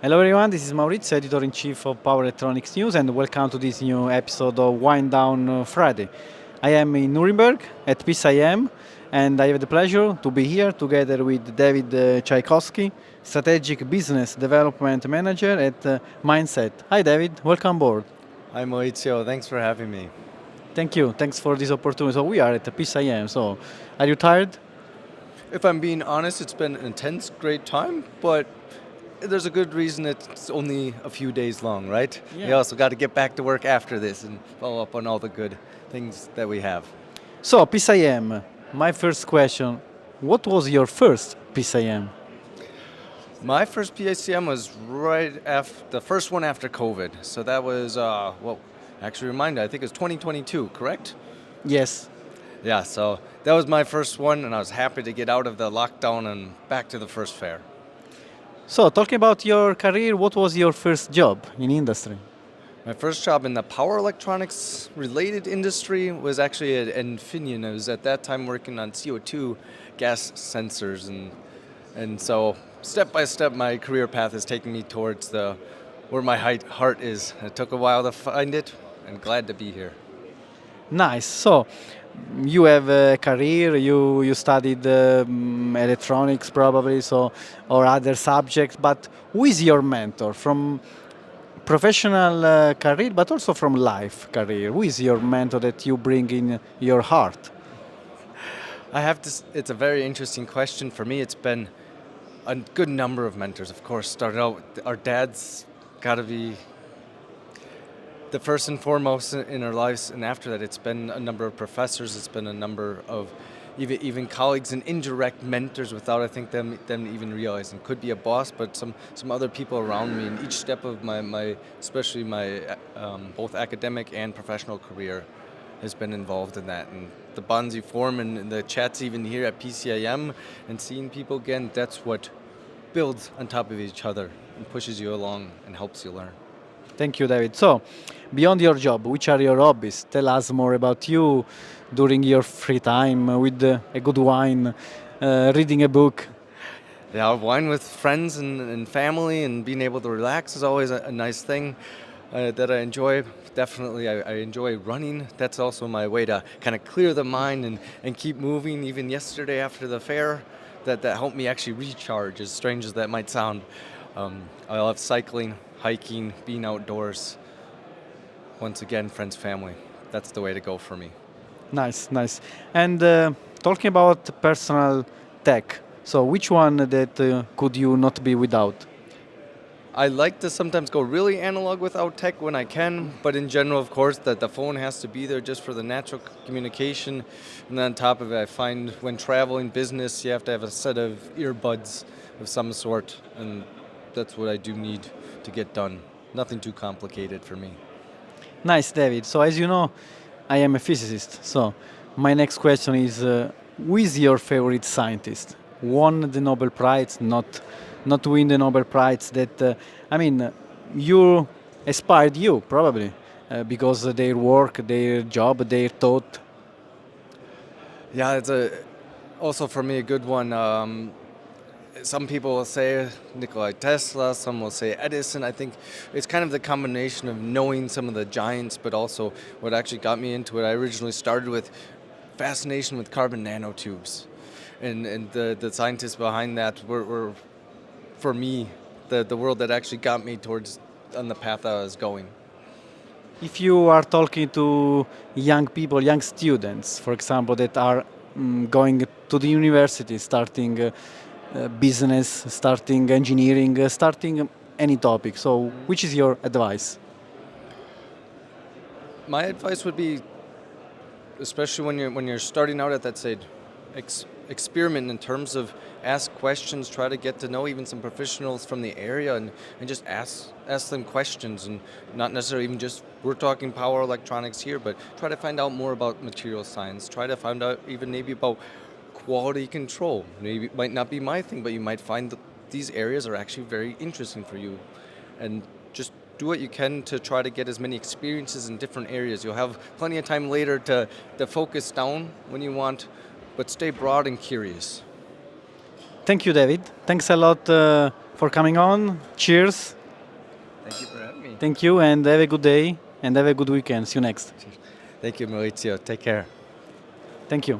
Hello everyone, this is Maurizio, editor-in-chief of Power Electronics News, and welcome to this new episode of Wind Down Friday. I am in Nuremberg at PCIM, and I have the pleasure to be here together with David Czajkowski, Strategic Business Development Manager at MinDCet's. Hi David, welcome aboard. Hi Maurizio, thanks for having me. Thank you, thanks for this opportunity. So we are at the PCIM, so are you tired? If I'm being honest, it's been an intense, great time, but there's a good reason it's only a few days long, right? Yeah. We also got to get back to work after this and follow up on all the good things that we have. So PCIM, my first question, what was your first PCIM? My first PCIM was right after the first one after COVID. So that was, actually remind me, I think it was 2022, correct? Yes. Yeah, so that was my first one, and I was happy to get out of the lockdown and back to the first fair. So, talking about your career, what was your first job in industry? My first job in the power electronics related industry was actually in Finland. I was at that time working on CO2 gas sensors, and so step by step my career path is taking me towards where my heart is. It took a while to find it, and glad to be here. Nice. So, you have a career. You studied electronics probably, so or other subjects. But who is your mentor from professional career, but also from life career? Who is your mentor that you bring in your heart? I have to. It's a very interesting question for me. It's been a good number of mentors. Of course, started out with our dads. Got to be the first and foremost in our lives, and after that it's been a number of professors, it's been a number of even colleagues and indirect mentors without I think them even realizing. Could be a boss, but some other people around me in each step of my especially my both academic and professional career has been involved in that. And the bonds you form and the chats even here at PCIM and seeing people again, that's what builds on top of each other and pushes you along and helps you learn. Thank you, David. So, beyond your job, which are your hobbies? Tell us more about you during your free time with a good wine, reading a book. Yeah, wine with friends and family and being able to relax is always a nice thing that I enjoy. Definitely, I enjoy running. That's also my way to kind of clear the mind and keep moving. Even yesterday after the fair, that helped me actually recharge, as strange as that might sound. I love cycling, hiking, being outdoors. Once again, friends, family. That's the way to go for me. Nice, nice. And talking about personal tech, so which one that could you not be without? I like to sometimes go really analog without tech when I can, but in general, of course, that the phone has to be there just for the natural communication. And then on top of it, I find when traveling business, you have to have a set of earbuds of some sort, and that's what I do need to get done. Nothing too complicated for me. Nice, David. So as you know, I am a physicist. So my next question is, who is your favorite scientist? Won the Nobel Prize, not win the Nobel Prize. That you inspired you probably because their work, their job, their thought. Yeah, it's also for me a good one. Some people will say Nikola Tesla, some will say Edison. I think it's kind of the combination of knowing some of the giants, but also what actually got me into it. I originally started with fascination with carbon nanotubes. And the scientists behind that were for me, the world that actually got me towards on the path I was going. If you are talking to young people, young students, for example, that are going to the university, starting business, starting engineering, starting any topic. So, which is your advice? My advice would be, especially when you're starting out at that stage, experiment in terms of ask questions, try to get to know even some professionals from the area and just ask them questions, and not necessarily even just we're talking power electronics here, but try to find out more about material science, try to find out even maybe about quality control. Maybe it might not be my thing, but you might find that these areas are actually very interesting for you. And just do what you can to try to get as many experiences in different areas. You'll have plenty of time later to focus down when you want, but stay broad and curious. Thank you, David. Thanks a lot for coming on. Cheers. Thank you for having me. Thank you, and have a good day, and have a good weekend. See you next. Thank you, Maurizio. Take care. Thank you.